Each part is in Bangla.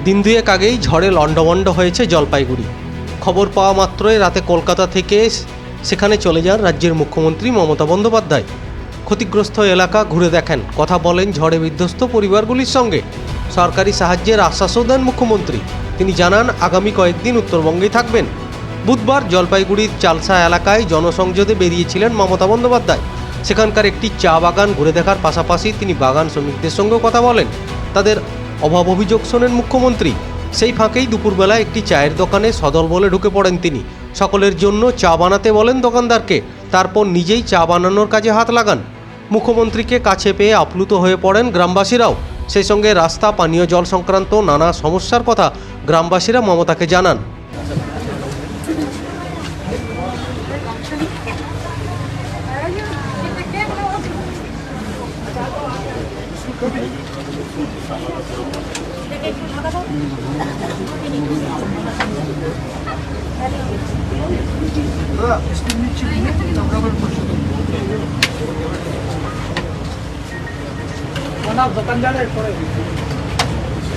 দিন দুয়েক আগেই ঝড়ে লণ্ডভণ্ড হয়েছে জলপাইগুড়ি। খবর পাওয়া মাত্রই রাতে কলকাতা থেকে সেখানে চলে যান রাজ্যের মুখ্যমন্ত্রী মমতা বন্দ্যোপাধ্যায়। ক্ষতিগ্রস্ত এলাকা ঘুরে দেখেন, কথা বলেন ঝড়ে বিধ্বস্ত পরিবারগুলির সঙ্গে। সরকারি সাহায্যের আশ্বাসও দেন মুখ্যমন্ত্রী। তিনি জানান আগামী কয়েকদিন উত্তরবঙ্গেই থাকবেন। বুধবার জলপাইগুড়ির চালসা এলাকায় জনসংযোগে বেরিয়েছিলেন মমতা বন্দ্যোপাধ্যায়। সেখানকার একটি চা বাগান ঘুরে দেখার পাশাপাশি তিনি বাগান শ্রমিকদের সঙ্গেও কথা বলেন। তাদের অভাব অভিযোগ শোনেন মুখ্যমন্ত্রী। সেই ফাঁকেই দুপুরবেলা একটি চায়ের দোকানে সদল বলে ঢুকে পড়েন তিনি। সকলের জন্য চা বানাতে বলেন দোকানদারকে, তারপর নিজেই চা বানানোর কাজে হাত লাগান। মুখ্যমন্ত্রীকে কাছে পেয়ে আপ্লুত হয়ে পড়েন গ্রামবাসীরাও। সেই সঙ্গে রাস্তা, পানীয় জল সংক্রান্ত নানা সমস্যার কথা গ্রামবাসীরা মমতাকে জানান।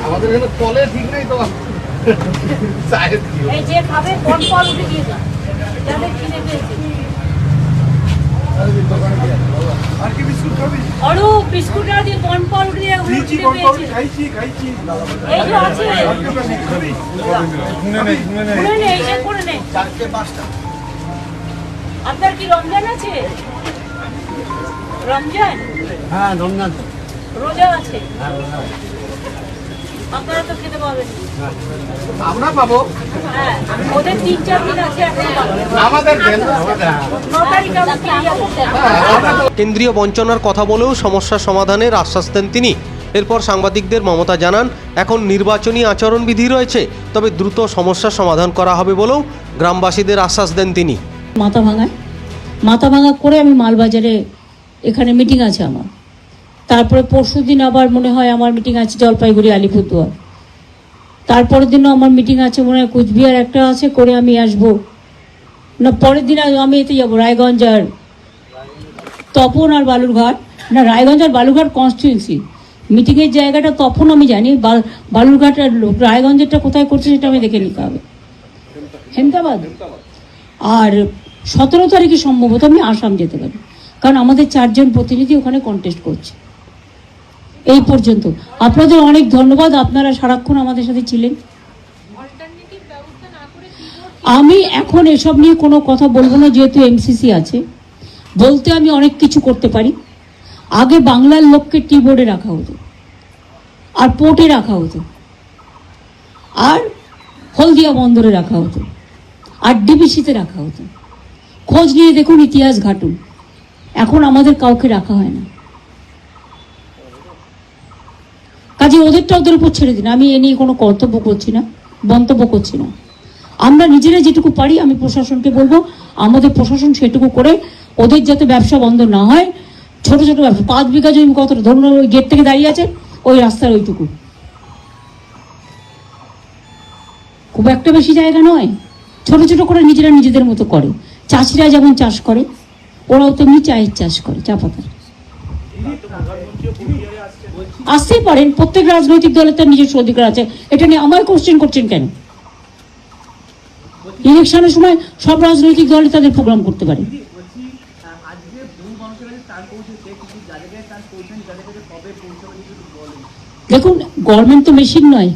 আমাদের এখানে কলে ঠিক নেই তো এই যে খাবে কোন ফল উঠে দিয়ে দাও যাদের কিনে পেয়েছে। আর কি বিস্কুট খাবি? অরু বিস্কুট আর দিয়ে কোন ফল দিয়ে উঠে পেয়েছে। খাইছি এই যে আছে খাবি? শুনে নে এই যে করে নে। 4টে 5টা। আপনার কি রমজান আছে? রমজান? হ্যাঁ রমজান। রোজা আছে? আপনারা তো খেতে পাবেন। আমরা পাবো। হ্যাঁ ওদের 3-4 দিন আছে এখন পাবেন। আমাদের দেন। 9 তারিখ কেন্দ্রীয় বঞ্চনার কথা বলেও সমস্যা সমাধানের আশ্বাস দেন তিনি। এরপর সাংবাদিকদের মমতা জানান, এখন নির্বাচনী আচরণবিধি রয়েছে, তবে দ্রুত সমস্যা সমাধান করা হবে বলেও গ্রামবাসীদের আশ্বাস দেন তিনি। মাথা ভাঙা করে আমি মালবাজারে এখানে মিটিং আছে আমার। তারপরে পরশুদিন আবার মনে হয় আমার মিটিং আছে জলপাইগুড়ি, আলিপুরদুয়ার। তারপরের দিনও আমার মিটিং আছে মনে হয় কুচবিহার একটা আছে, করে আমি আসবো না। পরের দিন আমি এতে যাবো রায়গঞ্জ আর তপন আর বালুরঘাট, না রায়গঞ্জ আর বালুরঘাট কনস্টিটিউয়েন্সি মিটিংয়ের জায়গাটা তখন আমি জানি, বালুরঘাট আর রায়গঞ্জেরটা কোথায় করছে সেটা আমি দেখে নিতে হবে। হেমদাবাদ। আর 17 তারিখে সম্ভবত আমি আসাম যেতে পারি, কারণ আমাদের 4 জন প্রতিনিধি ওখানে কন্টেস্ট করছে। এই পর্যন্ত আপনাদের অনেক ধন্যবাদ, আপনারা সারাক্ষণ আমাদের সাথে ছিলেন। আমি এখন এসব নিয়ে কোনো কথা বলবো না, যেহেতু এমসিসি আছে। বলতে আমি অনেক কিছু করতে পারি। আগে বাংলার লোককে টি বোর্ডে রাখা হতো, আর পোর্টে রাখা হতো, আর হলদিয়া বন্দরে রাখা হতো, আর ডিবিসিতে রাখা হতো। খোঁজ নিয়ে দেখুন, ইতিহাস ঘাটুন। এখন আমাদের কাউকে রাখা হয় না। কাজে ওদেরটা ওদের উপর ছেড়ে দিন। আমি এ নিয়ে কোনো কর্তব্য করছি না, মন্তব্য করছি না। আমরা নিজেরা যেটুকু পারি, আমি প্রশাসনকে বলবো আমাদের প্রশাসন সেটুকু করে ওদের যাতে ব্যবসা বন্ধ না হয়। ছোট ছোট ব্যবসা, 5 বিঘা জমি কত ধরুন ওই গেট থেকে দাঁড়িয়ে আছে, ওই রাস্তার ওইটুকু, খুব একটা বেশি জায়গা নয়। ছোট ছোট করে নিজেরা নিজেদের মতো করে। চাষিরা যেমন চাষ করে, ওরাও তেমনি চায়ের চাষ করে, চা পাতার। আসতেই পারেন, প্রত্যেক রাজনৈতিক দলের তার নিজস্ব অধিকার আছে। এটা নিয়ে আমায় কোশ্চেন করছেন কেন? ইলেকশনের সময় সব রাজনৈতিক দল তাদের প্রোগ্রাম করতে পারে। দেখুন, গভর্নমেন্ট তো মেশিন নয়,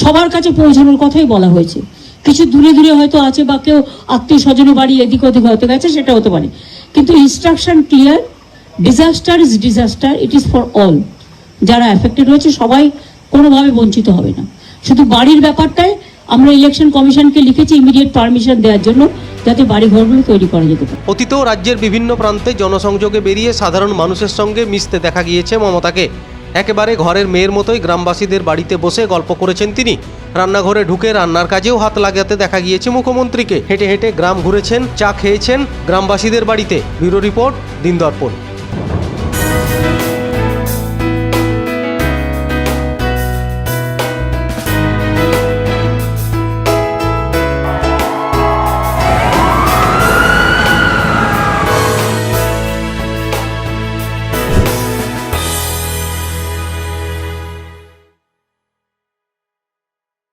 সবার কাছে পৌঁছানোর কথাই বলা হয়েছে। কিছু দূরে দূরে হয়তো আছে, বা কেউ আত্মীয় স্বজনের বাড়ি এদিক ওদিক হয়তো গেছে, সেটা হতে পারে। কিন্তু instruction clear, disaster is disaster, it is for all. যারা এফেক্টেড হয়েছে সবাই কোনোভাবে বঞ্চিত হবে না। শুধু বাড়ির ব্যাপারটায় আমরা ইলেকশন কমিশনকে লিখেছি ইমিডিয়েট পারমিশন দেওয়ার জন্য, যাতে বাড়িঘরগুলো তৈরি করা যেতে পারে। অতীতেও রাজ্যের বিভিন্ন প্রান্তে জনসংযোগে বেরিয়ে সাধারণ মানুষের সঙ্গে মিশতে দেখা গিয়েছে মমতাকে। একেবারে ঘরের মেয়ের মতোই গ্রামবাসীদের বাড়িতে বসে গল্প করেছেন তিনি। রান্নাঘরে ঢুকে রান্নার কাজেও হাত লাগাতে দেখা গিয়েছে মুখ্যমন্ত্রীকে। হেঁটে হেঁটে গ্রাম ঘুরেছেন, চা খেয়েছেন গ্রামবাসীদের বাড়িতে। ব্যুরো রিপোর্ট, দিন দর্পণ।